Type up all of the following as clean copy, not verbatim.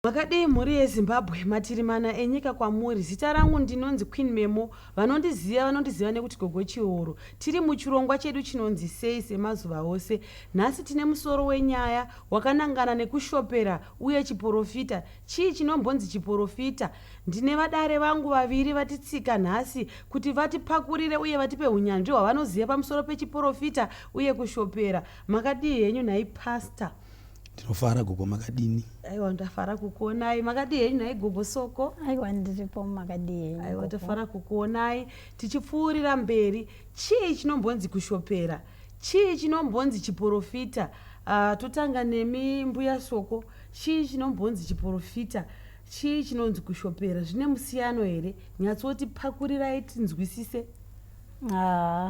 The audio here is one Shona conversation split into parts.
Makadii mhuri yeZimbabwe, matiri mana enyika kwamuri. Zita rangu ndinonzi Queen Memo. Vanondiziva nekuti Gogo Chiuru. Tiri muchirongwa chedu chinonzi sei semazuva ose. Nhasi tine musoro wenyaya wakanangana nekushopera uye chiprofita. Chii chinombonzi chiprofita? Ndine vadare vangu vaviri vatitsika nhasi kuti vatipakurire uye vatipe unyanzvi hwavanoziva pamusoro pechiprofita uye kushopera. Makadii henyu nhai pastor? Ndinofara Gogo, makadini? Aiwa, ndafara kukuonai. Makadii henyu nhai Gogo Soko? Aiwa, ndiripo. Makadii henyu? Aiwa, ndafara kukuonai. Tichipfuurira mberi, chii chinombonzi kushopera? Chii chinombonzi chiprofita? Totanga nemi mbuya Soko. Chii chinombonzi chiprofita? Chii chinonzi kushopera? Zvine musiyano here? Nyatsotipakurirai tinzwisise.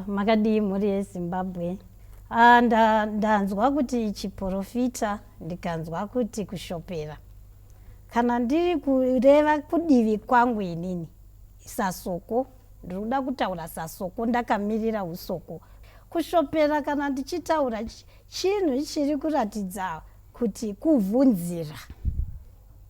Makadii mhuri yeZimbabwe? Ndanzwa kuti chiprofita, ndikanzwa kuti kushopera. Kana ndiri kureva kudivi kwangu inini saSoko, ndinoda kutaura saSoko, ndakamirira usoko. Kushopera kana ndichitaura chinhu chiri kuratidza kuti kuvhunzira.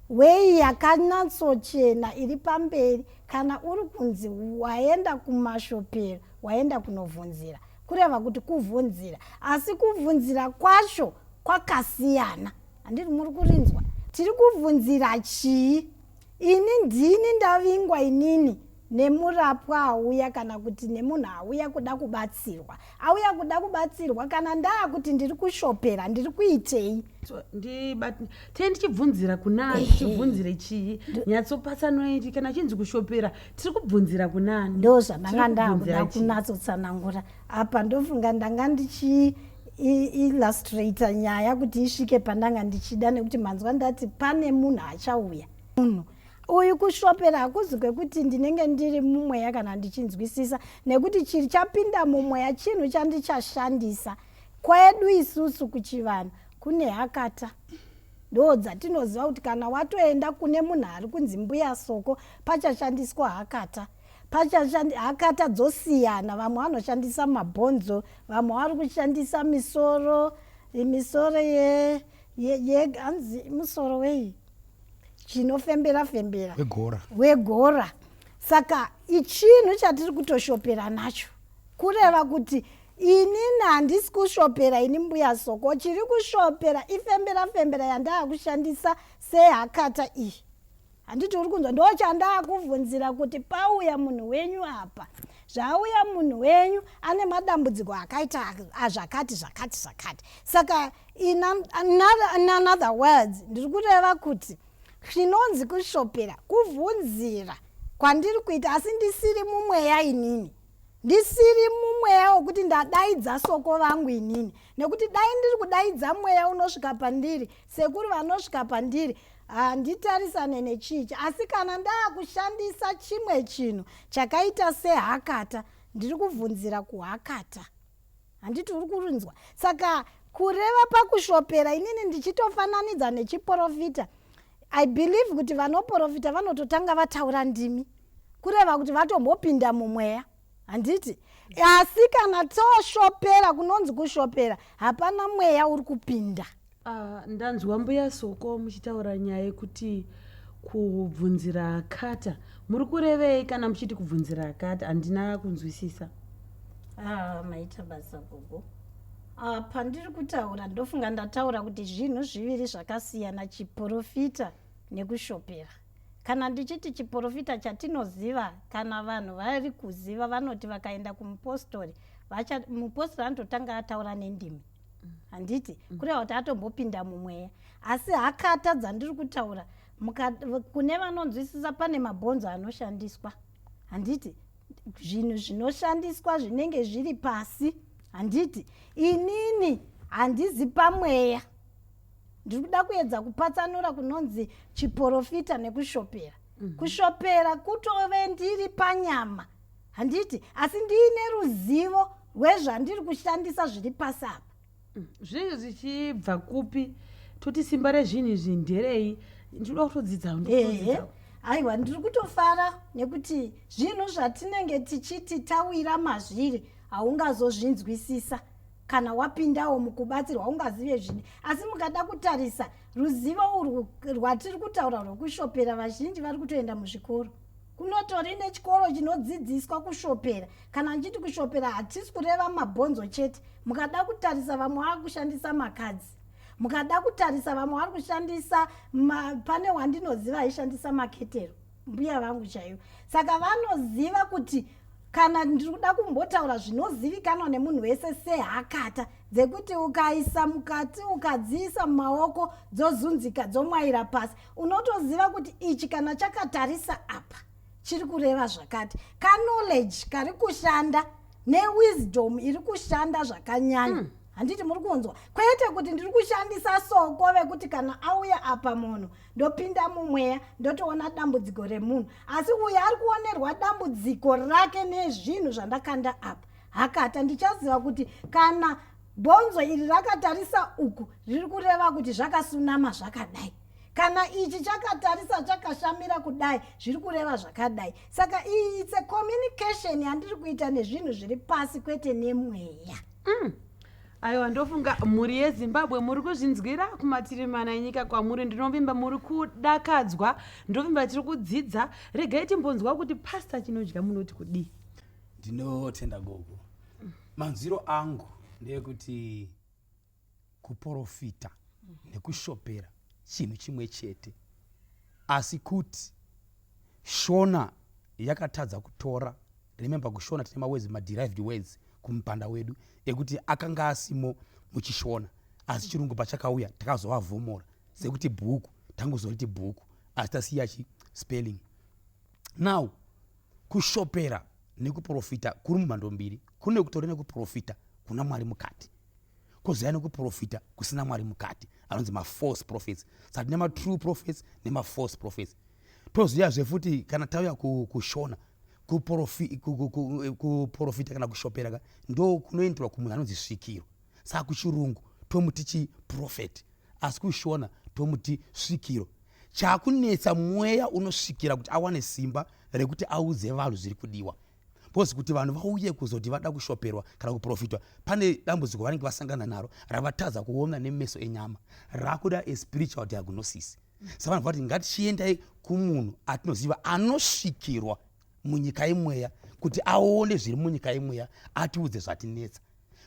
Wei yakanyatsochena iri pamberi, kana uri kunzi waenda kumashopera, waenda kunovhunzira. Kureva kuti kuvhunzira, asi kuvhunzira kwacho kwakasiyana. Handiri muri kurinzwa? Tiri kuvhunzira chii? Ini ndini ndavingwa inini nemurapwa auya, kana kuti nemunhu auya kuda kubatsirwa. Auya kuda kubatsirwa, kana ndaa kuti ndiri kushopera, ndiri kuitei? Tichibvunzira kunani? Tichibvunzire chii? Nyatsopatsanoi. Kana chinzi kushopera, tiri kubvunzira kunani? Ndo zvandanga ndakuda kunyatsotsanangura. Apa ndofunga ndanga ndichi illustrator nyaya kuti isvike pandanga ndichida, nekuti manzwa ndati pane munhu achauya. Munhu uyu kushopera hakuzi kwekuti ndinenge ndiri mumweya kana ndichinzwisisa, nekuti chiri chapinda mumweya chinhu chandichashandisa. Kwedu isusu kuchivanhu kune hakata. Ndo dzatinoziva kuti kana watoenda kune munhu ari kunzi mbuya Soko, pachashandiswa hakata. Hakata dzosiyana. Vamwe vanoshandisa mabhonzo, vamwe vari kushandisa misoro hanzi musoro wei chinofembera wegora. Saka ichinhu chatiri kutoshopera nacho. Kureva kuti inini handisi kushopera ini mbuya Soko, chiri kushopera ifembera yandaa kushandisa sehakata iyi. Handiti uri kunzwa? Ndo chandaa kuvhunzira kuti pauya munhu wenyu apa. Zvauya munhu wenyu ane madambudziko akaita zvakati. Saka in other words, ndiri kureva kuti chinonzi kushopera kuvhunzira kwandiri kuita, asi ndisiri mumweya inini. Ndisiri mumweya wokuti ndadaidza Soko vangu inini. Nekuti dai ndiri kudaidza mweya unosvika pandiri, sekuru vanosvika pandiri, handitarisane nechichi. Asi kana ndaa kushandisa chimwe chinhu chakaita sehakata, ndiri kubvunzira kuhakata. Handiti uri kurinzwa? Saka kureva pakushopera, inini ndichitofananidza nechiprofita. I believe kuti vanoprofita vanototanga vataura ndimi, kureva kuti vatombopinda mumweya. Handiti? Asi kana toshopera, kunonzi kushopera, hapana mweya uri kupinda. Ndanzwa mbuya Soko muchitaura nyaya yekuti kubvunzira hakata. Muri kurevei kana muchiti kubvunzira hakata? Handina kunzwisisa. Maita basa Gogo. Pandiri kutaura ndofunga ndataura kuti zvinhu zviviri zvakasiyana, chiprofita nekushopera. Kana ndichiti chiprofita chatinoziva, kana vanhu vari kuziva vanoti vakaenda kumupostori, mupostori anototanga ataura nendimi. Handiti? Kureva kuti atombopinda mumweya. Asi hakata dzandiri kutaura, kune vanonzwisisa pane mabhonzo anoshandiswa. Handiti? Zvinhu zvinoshandiswa zvinenge zviri pasi. Handiti? Inini handizi pamweya. Ndiri kuda kuedza kupatsanura kunonzi chiprofita nekushopera. Kushopera kutove ndiri panyama. Handiti? Asi ndiine ruzivo rwezvandiri kushandisa zviri pasi apa. Zvinhu zvichibva kupi? Toti simba rezvinhu izvi nderei? Ndinoda kutodzidza. Aiwa, ndiri kutofara nekuti zvinhu zvatinenge tichiti tawira mazviri haungazozvinzwisisa. kana wapindawo mukubatsirwa ungazive zvine. Asi mukada kutarisa ruzivo urwu rwatiri kutaura rwekushopera, vazhinji vari kutoenda muzvikoro. Kunotori nechikoro chinodzidziswa kushopera. Kana nchiti kushopera hatisi kureva mabhonzo chete. Mukada kutarisa vamwe vari kushandisa makadzi. Mukada kutarisa vamwe vari kushandisa pane wandinoziva aishandisa maketero. Mbuya vangu chaivo. Saka vanoziva kuti kana ndiri kuda kumbotaura zvinozivikanwa nemunhu wese sehakata dzekuti ukaisa mukati ukadziisa mumaoko dzozunzika dzomwaira pasi, unotoziva kuti ichi kana chakatarisa apa chiri kureva zvakati. Knowledge kari kushanda newisdom iri kushanda zvakanyanya. Handiti muri kunzwa? Kwete kuti ndiri kushandisa soko vekuti kana auya apa munhu ndopinda mumweya ndotoona dambudziko remunhu, asi uyu ari kuonerwa dambudziko rake nezvinhu zvandakanda apa. Hakata ndichaziva kuti kana bhonzo iri rakatarisa uku riri kureva kuti zvakasunama zvakadai, kana ichi chakatarisa chakashamira kudai zviri kureva zvakadai. Saka iyi it's a communication yandiri kuita nezvinhu zviri pasi kwete nemweya. Aiwa, ndofunga mhuri yeZimbabwe muri kuzvinzwira kumatiri mana enyika kwamuri. Ndinovimba muri kudakadzwa, ndovimba tiri kudzidza. Regai timbonzwa kuti pasta chinodya munoti kudii? Ndinotenda gogo. Manziro angu ndeyekuti kuprofita nekushopera chinhu chimwe chete, asi kuti Shona yakatadza kutora. Remember kushona tine mawords, derived words kumupanda wedu ekuti akanga asimo muchishona, asi chirungu pachakauya takazovavhomora sekuti bhuku tangozoriti bhuku asi tasiya spelling. Now kushopera nekuprofita kuri mumhando mbiri. Kune kutora nekuprofita kuna Mwari mukati, kozouya nekuprofita kusina Mwari mukati, anonzi false prophets. Saka tine true prophets false prophets. Tozouya futi kana tauya kushona kuprofita kana kushopera ndo kunoenderwa kumunhu anonzi svikiro. Saka kuchirungu tomuti prophet, asi kushona tomuti svikiro. Chakunetsa mweya unosvikira kuti awane simba rekuti audze vanhu zviri kudiwa. Pozi kuti vanhu vauye kuzoti vada kushoperwa kana kuprofitwa, pane dambudziko vanenge vasangana naro ravatadza kuona nemeso enyama, rakuda a spiritual diagnosis. Saka vanhu vati ngatichiendai kumunhu atinoziva anosvikirwa munyika yemweya kuti aone zviri munyika yemweya atiudze zvatinetsa.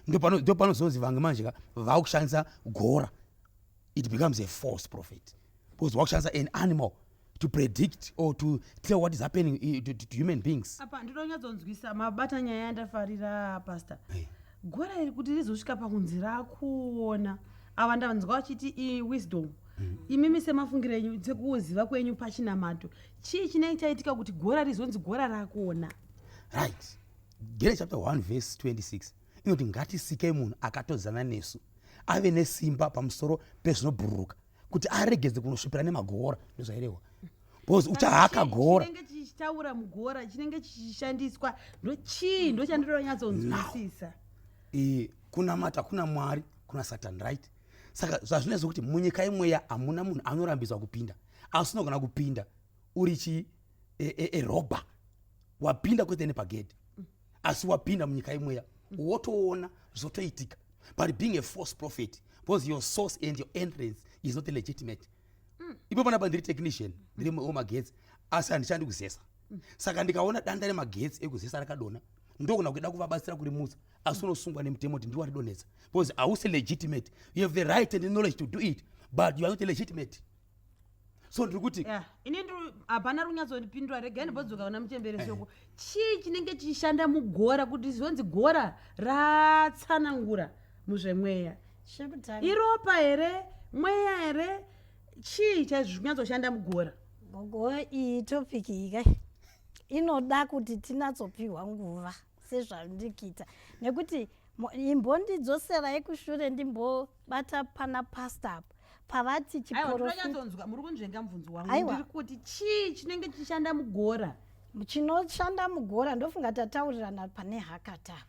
Ndo panozonzi vange manje vakushandisa gora, it becomes a false prophet. Because vakushandisa an animal to predict or to tell what is happening to human beings. Apa ndinonyatsonzwisa mabata nyaya yandafarira pastor. Gora iri kuti rizosvika pakunzira kuona ava ndavanzwa vachiti wisdom. Imimi semafungiro enyu sekuziva kwenyu pachinamato, chii chinenge chaitika kuti gora rizonzi gora rakuona? Right. Genesis chapter 1 verse 26 inoti ngatisikei munhu akatodzana nesu ave nesimba pamusoro pezvinobhururuka kuti aregedze kunoshopera nemagora. Ndozvairehwa. Because uchahaka gora. Chinenge chichitaura mugora, chinenge chichishandiswa, chii ndo chandinonyatsonzwisisa. Kunamata kuna Mwari, kuna Satan, right? Saka zvazvinezvo kuti munyika yemweya hamuna munhu anorambiswa kupinda. Asi unogona kupinda uri roba. Wapinda kwete nepagedhi. Asi wapinda munyika yemweya wotoona zvotoitika. But being a false prophet, because your source and your entrance is not legitimate. Ipo panapa ndiri technician, ndiri magetsi, asi handishandi kuzesa. Saka ndikaona danda remagetsi ekuzesa rakadona, ndogona kuda kuvabatsira kurimutsa, asi unosungwa nemutemo kuti ndiwari donetsa. Because hausi legitimate. You have the right and the knowledge to do it, but you are not legitimate. So ndiri kuti ini ndiri hapana runyatsondipindura. Regai ndibodzoka kuna muchembere shoko. Chii chinenge chichishanda mugora kuti zvonzi gora ratsanangura muzvemweya? Iropa here, mweya here, chii chazvinatsoshanda mugora? Gogo, iyi topic iyi inoda kuti tinatsopiwa nguva sezvandikita, nekuti imbondidzosera yekushure ndimbobata pana pastor pavati chiprofita. Muri kunzvenga mubvunzo wangu. Ndiri kuti chii chinenge chichishanda mugora? Chinoshanda mugora ndofunga tataurirana pane hakatava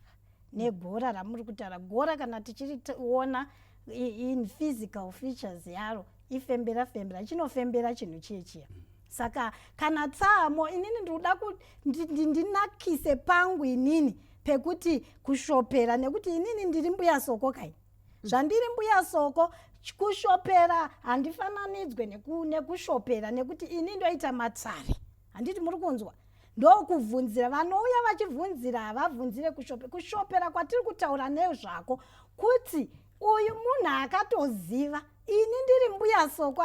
negora ramuri kutaura. Gora kana tichiriona in physical features yaro ifembera chinofembera chinhu chiya. Saka kana tsamo inini ndinoda kuti ndinakise pangu inini pekuti kushopera, nekuti inini ndiri mbuya soko kai. Zvandiri mbuya soko, kushopera handifananidzwe nekushopera, nekuti ini ndoita matsari. Handiti muri kunzwa? Ndokubvunzira, vanouya vachibvunzira havabvunzire kushopera. Kushopera kwatiri kutaura nezvako kuti uyu munhu akatoziva. Ini ndiri mbuya soko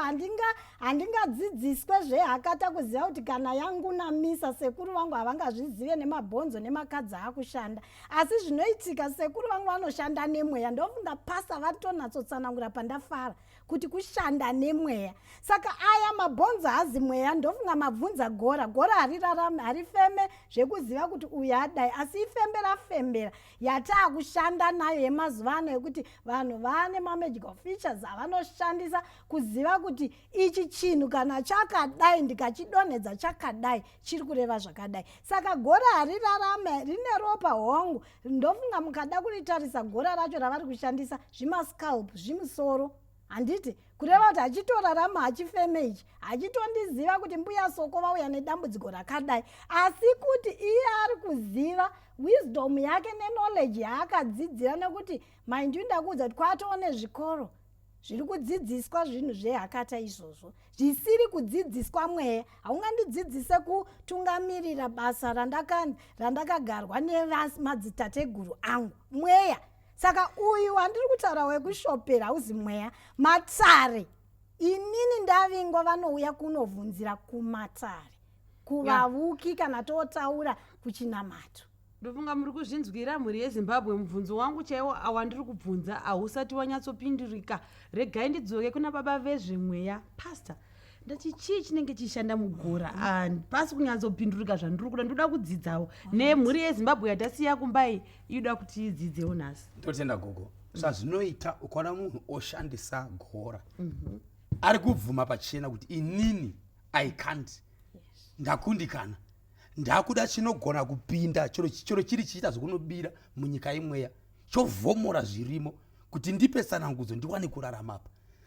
handingadzidziswe zvehakata kuziva kuti kana yangu namisa sekuru vangu havangazvizive nemabhonzo nemakadzi akushanda. Asi zvinoitika sekuru vangu vanoshanda nemweya. Ndofunga pasa vatonatsotsanangura pandafara kuti kushanda nemweya. Saka aya mabhonzo hazi mweya, ndofunga mabvunza gora. Gora harirarame, harifeme zvekuziva kuti uyu adai, asi ifembera yataakushanda nayo yemazuva ano yekuti vanhu vane magical features avanoshandisa kuziva kuti ichi chinhu kana chakadai ndikachidonhedza chakadai chiri kureva zvakadai. Saka gora harirarame, rine ropa hongu. Ndofunga mukada kuritarisa gora racho ravari kushandisa zvimascalp, zvimusoro. Handiti kureva kuti hachitorarama hachifeme ichi, hachitondiziva kuti mbuya soko vauya nedambudziko rakadai, asi kuti iye ari kuziva wisdom yake neknowledge yaakadzidzira. Nekuti mind you ndakuudza kuti kwatoo nezvikoro zviri kudzidziswa zvinhu zvehakata izvozvo, zvisiri kudzidziswa mweya. Haungandidzidzise kutungamirira basa randakagarwa nemadzitateguru angu, mweya. Saka uyu wandiri kutaura wekushopera hauzi mweya, matsare. Inini ndavingwa vanouya kunovhunzira kumatsare, kuvavuki kana totaura kuchinamato. Ndofunga muri kuzvinzwira mhuri yeZimbabwe. Mubvunzo wangu chaiwo awandiri kubvunza hausati wanyatsopindurika. Regai ndidzoke kuna baba vezvemweya. Pastor, ndati chii chinenge chishanda mugora? Pasi kunyatsopindurika zvandiri kuda, ndoda kudzidzawo. Nemhuri yeZimbabwe yatasiya kumbai inoda kuti idzidzewo nhasi. Ndotenda gogo. Zvazvinoita ukaona munhu oshandisa gora, ari kubvuma pachena kuti inini I can't, ndakundikana, ndakuda chinogona kupinda chiro chiri chiita zvokunobira munyika imweya, chovhomora zvirimo kuti ndipe sanangudzo ndiwane kurarama.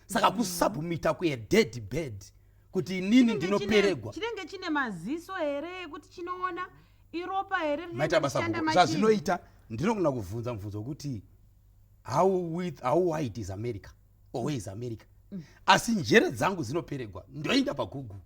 Saka kusubmita dead bed kuti inini ndinoperegwa. Chinenge chine maziso here kuti chinoona, iropa here maita basa. Zvazvinoita ndinogona kubvunza mubvunzo kuti how wide is America, or where is America? Asi njere dzangu dzinoperegwa ndoenda paGoogle.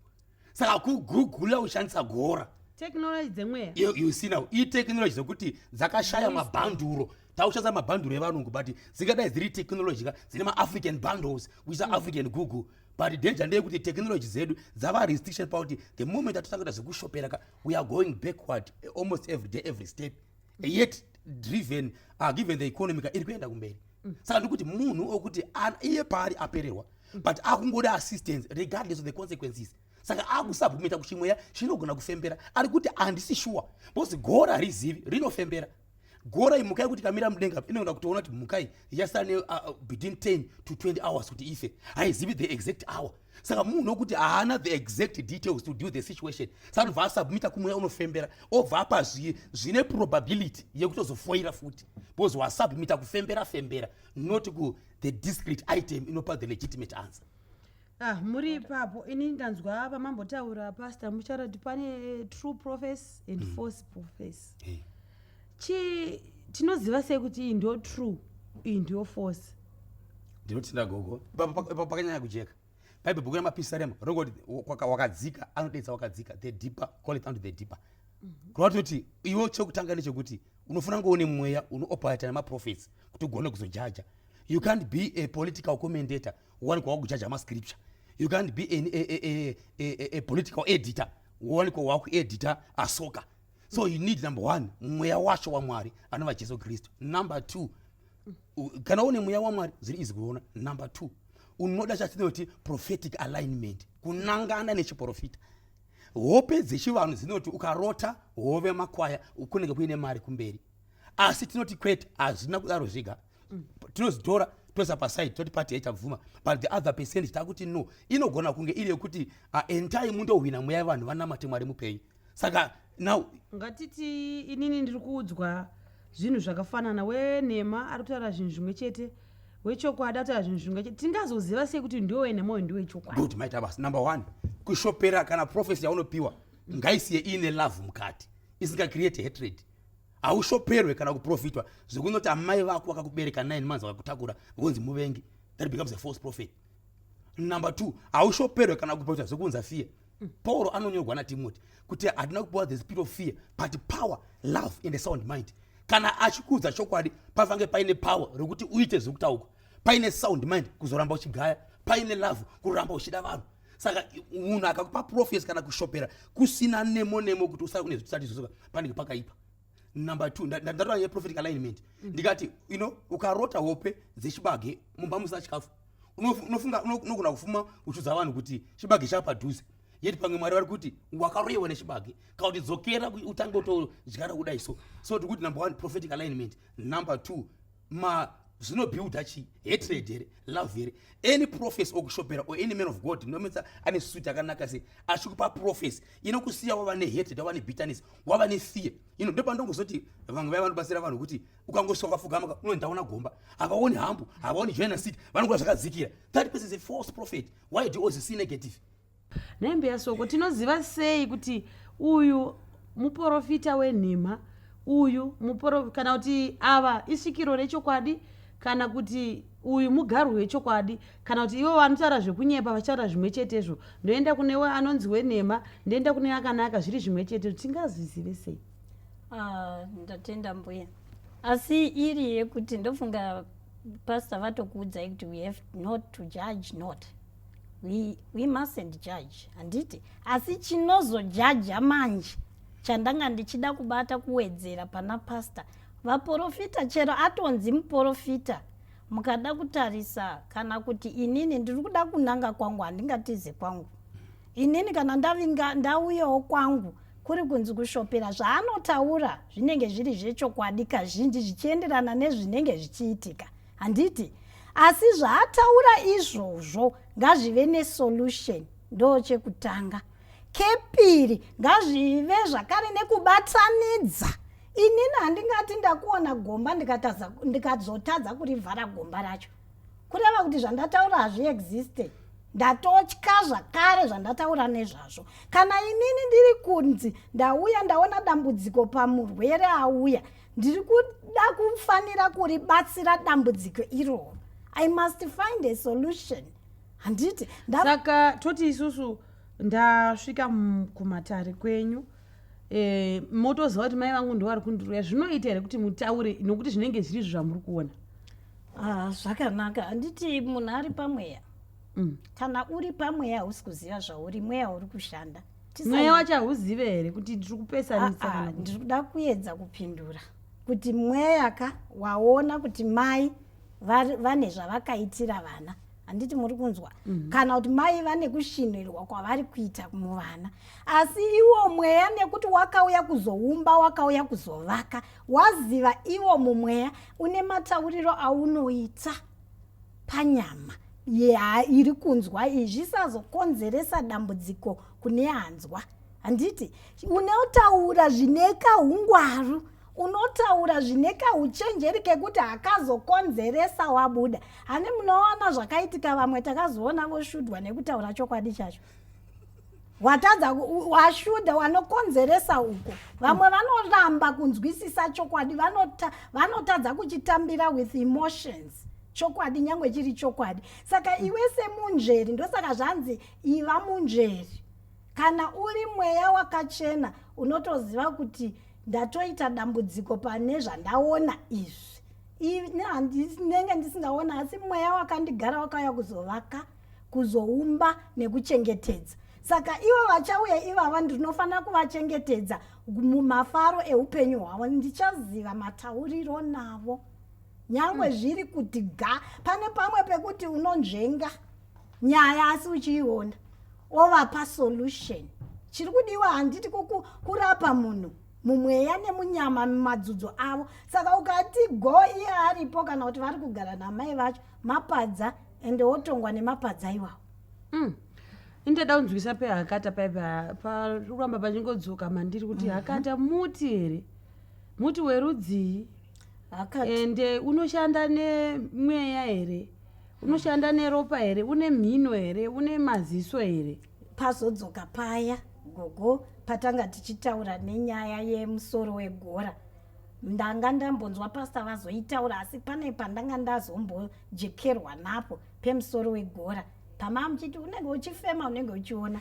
Saka kugoogle ushandisa gora. Technology dzemweya. You see now, technology zokuti dzakashaya mabhanduro. Taushandisa mabhanduro evanungu, but zingadai dziri technology dzine ma-African bundles, which are African Google. But danger ndeyekuti technology zedu dzava restriction pauti the moment atotanga zvekushopera we are going backward almost every day, every step. Yet driven, given the economy iri kuenda kumberi. Saka ndikuti munhu okuti iye paari apererwa, but akungoda assistance regardless of the consequences. Saka akusubmita kuchimweya chinogona kufembera. Ari kuti handisi sure, because gora harizivi rinofembera. Gora imukai kuti kamira mudenga inogona kutoona kuti mukai yasane between 10 to 20 hours kuti ife. Haizivi the exact hour. Saka munhu okuti haana the exact details to do the situation. Saka vasubmita kumweya unofembera. Obva apa zvine probability yekutozofoira futi. Because wasubmita kufembera, not ku the discrete item inopa the legitimate answer. Muri ipapo ini ndanzwa vamambotaura pastor mucharati pane true prophecy and false prophecy. Tinoziva sei kuti iyi ndio true, iyi ndio false? Ndinotenda gogo. Pakanyanya kujeka. Bible book yamapisarema rongoti wakadzika anodetsa wakadzika, the deeper call it unto the deeper. Kuti iwo chokutanga nechekuti unofuna ngoone mweya unooperate nemaprophets kuti ugone kuzojaja. You can't be a political commentator one kwa kujaja ma scripture. You can't be a political editor one kwa kueditor asoka. So you need number one mweya washo wa Mwari anova Jesu Kristo. Number 2 kana une mweya wa Mwari ziri easy kuona. Number 2 unoda chatinoti prophetic alignment, kunangana nechiprofita. Hope dzechivanhu dzinoti ukarota hove makwaya kunenge kuine mari kumberi. Asi tinoti kwete hazvina kudaro zviga. Tinozitora tosa paside toti pati yaichabvuma, but the other percent takuti no, inogona kunge iri yekuti entire mundo wina mweya vanhu vanamate Mwari mupenyu. Saka now ngatiti inini ndiri kuudzwa zvinhu zvakafanana, wenhema ari kutaura zvinhu zvimwe chete, wechokwadi ataura zvinhu zvimwe chete, tingazoziva sei kuti ndiwe wenhema uyu ndiwe chokwadi? Good, maita basi. Number 1, kushopera kana prophecy yaunopiwa ngaisiye ine love mukati, isinga create hatred. haushoperwe kana kuprofitwa zvekunoti amai vako vakakubereka 9 months vakakutakura vonzi muvengi. That becomes a false prophet. Number 2, haushoperwe kana kuprofitwa zvekunza fear. Paul anonyorwa naTimothy kuti hadina kupiwa the spirit of fear but power, love and a sound mind. Kana achikudza chokwadi pafange paine power rekuti uite zvekutauka, paine sound mind kuzoramba uchigaya, paine love kuramba uchida vanhu. Saka munhu akakupa prophecy kana kushopera kusina nemo kuti usara kune zvisati zvosoka panenge pakaipa. Number 2, ndatova neprophetic alignment. Ndikati ukarota hope dzechibage mumba musina chikafu, unogona kufuma uchudza vanhu kuti chibage chapadhuze, yeti pamwe Mwari vari kuti wakaroyewa nechibage kana kuti dzokera utange utodyara kudai so tikuti number 1 prophetic alignment. Number 2, zvinobuilda hatred here, love here. Any prophecy okushopera or any man of God nometsa ane suit akanaka sei achikupa prophecy inokusiya wava nehatred, wava nebitterness, wava nefear. Ndopa ndongozoti vamwe vaya vanobatsira vanhu kuti ukangosvika wakafugama unondaona gomba, havaoni hambu, havaoni joiner seat, vanongura zvakadzikira. That person is a false prophet. Why do you always see negative? Nembe yasoko tinoziva sei kuti uyu muprofita wenhema, uyu kana kuti ava isvikiro rechokwadi, kana kuti uyu mugarwe wechokwadi, kana kuti ivo vanotaura zvekunyepa vachitaura zvimwe chetezvo, ndoenda kune anonzi wenhema, ndoenda kune akanaka, zviri zvimwe chetezvo, tingazvizive sei? Ndatenda mbuya, asi iri yekuti ndofunga pastor vatokuudzai kuti we have not to judge not, we mustn't judge, handiti. Asi chinozojaja manje chandanga ndichida kubata kuwedzera pana pastor, vaprofita chero atonzi muprofita, mukada kutarisa kana kuti inini ndiri kuda kunanga kwangu handingatize kwangu, inini kana ndauyawo kwangu kuri kunzi kushopera, zvaanotaura zvinenge zviri zvechokwadi kazhinji zvichienderana nezvinenge zvichiitika, handiti. Asi zvaataura izvozvo ngazvive nesolution, ndo chekutanga. Kepiri ngazvive zvakare nekubatanidza. Inini handingati ndakuona gomba ndikazotadza kurivhara gomba racho, kureva kuti zvandataura hazviexiste, ndatotya zvakare zvandataura nezvazvo. Kana inini ndiri kunzi ndauya ndaona dambudziko pamurwere auya, ndiri kuda kufanira kuribatsira dambudziko iroro, I must find a solution, handiti. Saka toti isusu ndasvika kumatare kwenyu, motoziva kuti mai vangu ndovari kundiroya, zvinoita here kuti mutaure nokuti zvinenge zviri zvamuri kuona? Zvakanaka, handiti munhu ari pamweya. Kana uri pamweya hausi kuziva zvauri, mweya uri kushanda. Mweya wacho hauzive here kuti ndiri kupesanisa? Ndiri kuda kuedza kupindura kuti mweya waona kuti mai vane zvavakaitira vana, handiti muri kunzwa, kana kuti mai vane kushinirwa kwavari kuita muvana. Asi iwo mweya nekuti wakauya kuzoumba, wakauya kuzovaka, waziva iwo mumweya une matauriro aunoita panyama iri kunzwa izvi sazokonzeresa dambudziko kune hanzwa, handiti. Unotaura zvine kahungwaru, unotaura zvine kauchenjeri kekuti hakazokonzeresa wabuda. Hane munoona zvakaitika vamwe takazoona voshudwa nekutaura chokwadi chacho, watadza washudha wanokonzeresa uko. Vamwe vanoramba kunzwisisa chokwadi, vanotadza kuchitambira with emotions, chokwadi nyangwe chiri chokwadi. Saka iwe semunjeri, ndosaka zvanzi iva munjeri. Kana uri mweya wakachena unotoziva kuti ndatoita dambudziko pane zvandaona izvi, handinenge ndisingaona, asi mweya wakandigara wakauya kuzovaka, kuzoumba nekuchengetedza. Saka ivo vachauya ivava ndinofanira kuvachengetedza mumafaro eupenyu hwavo, ndichaziva matauriro navo. Nyangwe zviri kuti pane pamwe pekuti unonzvenga nyaya asi uchiiona, ovapa solution. Chiri kudiwa handiti kurapa munhu mumweya nemunyama mumadzudzo avo. Saka ukati go iye aripo kana kuti vari kugara namai vacho, mapadza ende wotongwa nemapadza iwawo. Indoda kunzwisa pehakata paramba pachingodzoka mandiri kuti hakata muti here, muti werudzii, ende unoshanda nemweya here, unoshanda neropa here, une mhino here, une maziso here. Pazodzoka paya gogo patanga tichitaura nenyaya yemusoro wegora, ndanga ndambonzwa pasta vazoitaura asi pane pandanga ndazombojekerwa napo pemusoro wegora pama muchiti unenge uchifema unenge uchiona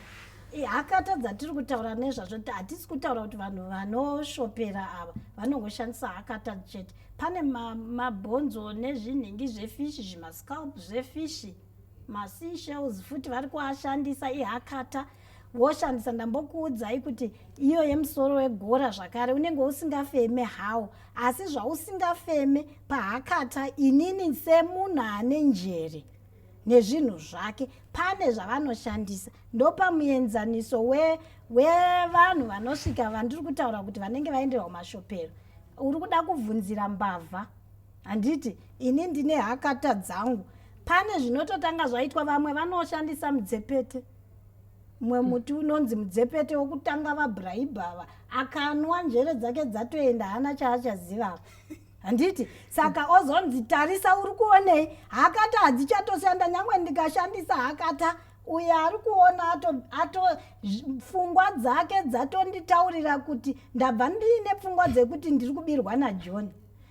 hakata dzatiri kutaura nezvazvo hatisi kutaura kuti vanhu vanoshopera ava vanongoshandisa hakata chete. Pane mabhonzo nezvinhingi zvefishi, zvimascalp zvefishi, maseashells futi vari kuashandisa ihakata voshandisa. Ndambokuudzai kuti iyo yemusoro wegora zvakare unenge usingafeme hawo, asi zvausingafeme pahakata inini semunhu ane njere nezvinhu zvake pane zvavanoshandisa. Ndopamuenzaniso wevanhu vanosvika vandiri kutaura kuti vanenge vaenderwa kumashopero. Uri kuda kubvunzira mbavha, handiti ini ndine hakata dzangu. Pane zvinototanga zvaitwa, vamwe vanoshandisa mudzepete. Mwe muti unonzi mudzepete wokutanga vabhuraibhava akanwa njere dzake dzatoenda hana chaachaziva. Handiti saka ozonzi tarisa uri kuonei hakata hadzichatosanda nyangwe ndikashandisa hakata. Uye ari kuona ato pfungwa dzake dzatonditaurira kuti ndabva ndine pfungwa dzekuti ndiri kubirwa naJohn.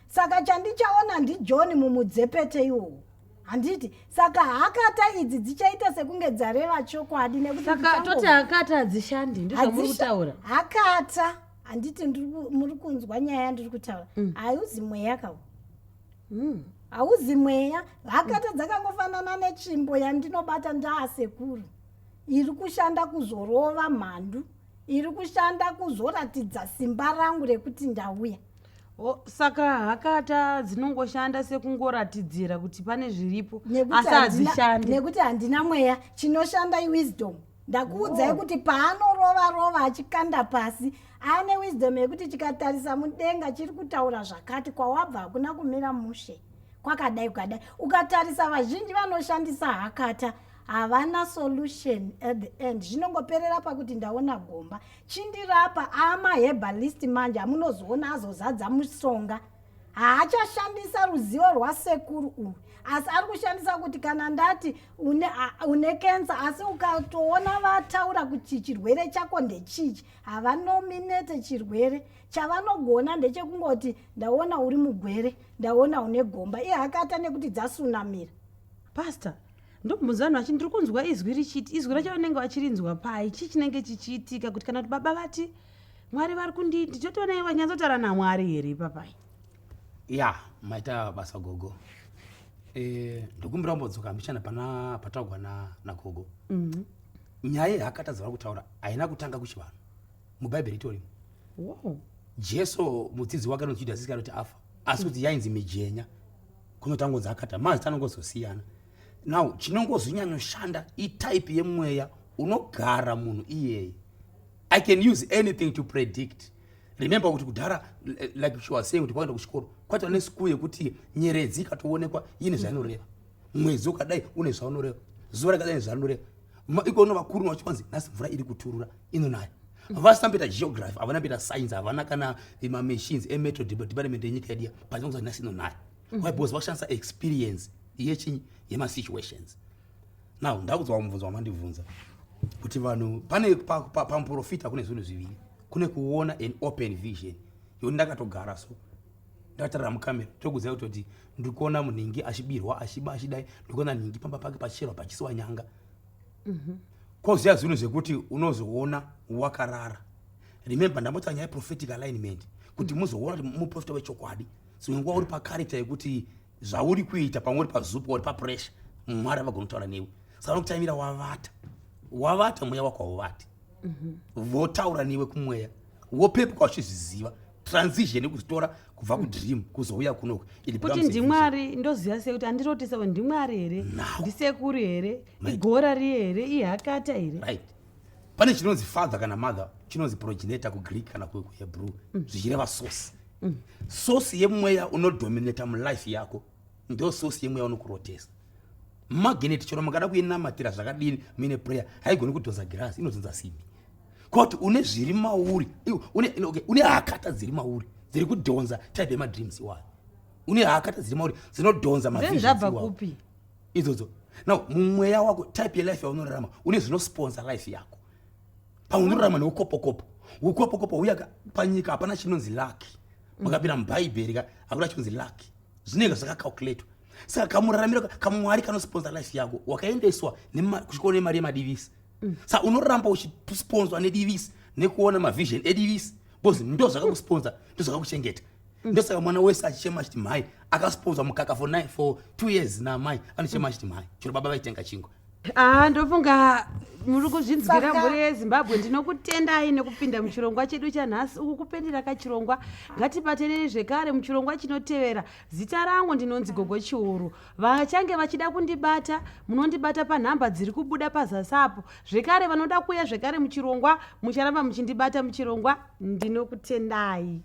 Saka chandichaona ndiJohn mumudzepete iwowo. Handiti saka hakata idzi dzichaita sekunge dzareva chokwadi nekuti saka toti hakata hadzishandi ndizvo muri kutaura. Hakata handiti muri kunzwa nyaya yandiri kutaura. Hauzi mweya kawo. Hauzi mweya. Hakata dzakangofanana netsvimbo yandinobata ndaasekuru. Iri kushanda kuzorova mhandu. Iri kushanda kuzoratidza simba rangu rekuti ndauya. Saka hakata dzinongoshanda sekungoratidzira kuti pane zviripo asi hadzishandi. Nekuti handina mweya. Chinoshanda iwisdom. Ndakuudzai kuti paanorova achikanda pasi ane wisdom yekuti chikatarisa mudenga chiri kutaura zvakati kwawabva hakuna kumira mushe. Kwakadai kwakadai. Ukatarisa vazhinji vanoshandisa hakata havana solution at the end. Zvinongoperera pakuti ndaona gomba. Chindirapa amaherbalist manje amunozoona azozadza musonga. Haachashandisa ruzivo rwasekuru uyu. Asi ari kushandisa kuti kana ndati une cancer asi ukatoona vataura kuti chirwere chako ndechichi havanominete chirwere. Chavanogona ndechekungoti ndaona uri mugwere, ndaona une gomba. Hakata nekuti dzasunamira. Pastor, ndobvunza vanhu ndiri kunzwa izwi richiti, izwi racho vanenge vachirinzwa pai chii chinenge chichiitika kuti kana kuti baba vati Mwari vari kunditi nditotoona wanyatsotaura naMwari here papai. Ya maita basa gogo. Ndikumbira mbodzoka mbichana patagwa nagogo. Nyaya yehakata dzavari kutaura haina kutanga kuchivanhu. Mubhaibheri itorimo. Jesu mudzidzi wake noJudhasi Iskarioti afa asi kuti yainzi mijenya kunotangonzi hakata mazita anongozosiyana. Now chinongozonyanyoshanda itype yemweya unogara munhu iyeye. I can use anything to predict. Remember kuti kudhara like she was saying kuti kwaenda kuchikoro kwatova nesiku yekuti nyeredzi ikatoonekwa ine zvainoreva, mwedzi ukadai une zvaunoreva, zuva rakadai zvaunoreva. Ikono vakuru vachikwanzi nhasi mvura iri kuturura inonaya. Havasina kuita geography, havana kuita science, havana kana machines emetro department yenyika yedu pachinonzi nhasi inonaya. Why? Because vakushandisa experience yemasituations. Now ndakudzwa mubvunzo wamandibvunza kuti vanhu pane pamuprofita kune zvinhu zviviri. Kune kuona an open vision. Yoni ndakatogara so ndatarira mukamera tokuziva kuti ndikuona munhingi achibirwa achiba achidai, ndikuona nhingi pamba pake pachicherwa pachisiwa nyanga. Koziya zvinhu zvekuti unozoona wakarara. Remember ndambota nyaya prophetic alignment kuti muzoona kuti muprofita wechokwadi. Zvimwe nguva uri pacharacter yekuti zvauri kuita pamwe uri pazupa uri papressure Mwari avagona kutaura newe. Saka nokutaimira wavata mweya wako hauvati. Votaura newe kumweya wopepuka uchizviziva transition yekuzitora kubva kudream kuzouya kunoku kuti ndimwari ndoziva sei kuti handirotisa kuti ndimwari here, ndisekuru here, igora riye here, ihakata here. Right. Pane chinonzi father kana mother, chinonzi progenitor kuGreek kana kuHebrew, zvichireva source. Source yemweya unodominata mulife yako ndio source yemweya unokurotesa. Magnet chero makada kuinamatira zvakadini mine prayer haigoni kudhoza girasi inodzoza simbi. Kuti une zviri mauri, une hakata dziri mauri, dziri kudhonza type yema dreams iwayo. Une hakata dziri mauri, dzinodhonza mavisions iwayo. Idzodzo. Now mumweya wako type ye life yaunorarama, une zvinosponsor life yako. Paunorarama neukopokopo. Ukopokopo uyaka panyika hapana chinonzi lucky. makapinda mubhaibheri akuda chunzi luck zvinenge zvakacalculatwa saka kamuraramiro kamwari kanosponsa life yako wakaendeswa kusvika nemari yemadivisi saka unoramba uchisponzwa nedivisi nekuona mavision edivisi because ndo zvakakusponza ndo zvakakuchengeta ndosaka mwana wese achichema achiti mhai akasponzwa mukaka for 2 years namai anochema achiti mhai chiro baba vaitenga chingwa ndofunga muri kuzvinzwira mhuri yezimbabwe ndinokutendai nekupinda muchirongwa chedu chanhasi uku kupendera kachirongwa ngatibatenei zvekare muchirongwa chinotevera. Zita rangu ndinonzi Gogo Chiuru. Vachange vachida kundibata munondibata panhamba dziri kubuda pazasi apo. Zvekare vanoda kuuya zvekare muchirongwa mucharamba muchindibata muchirongwa ndinokutendai.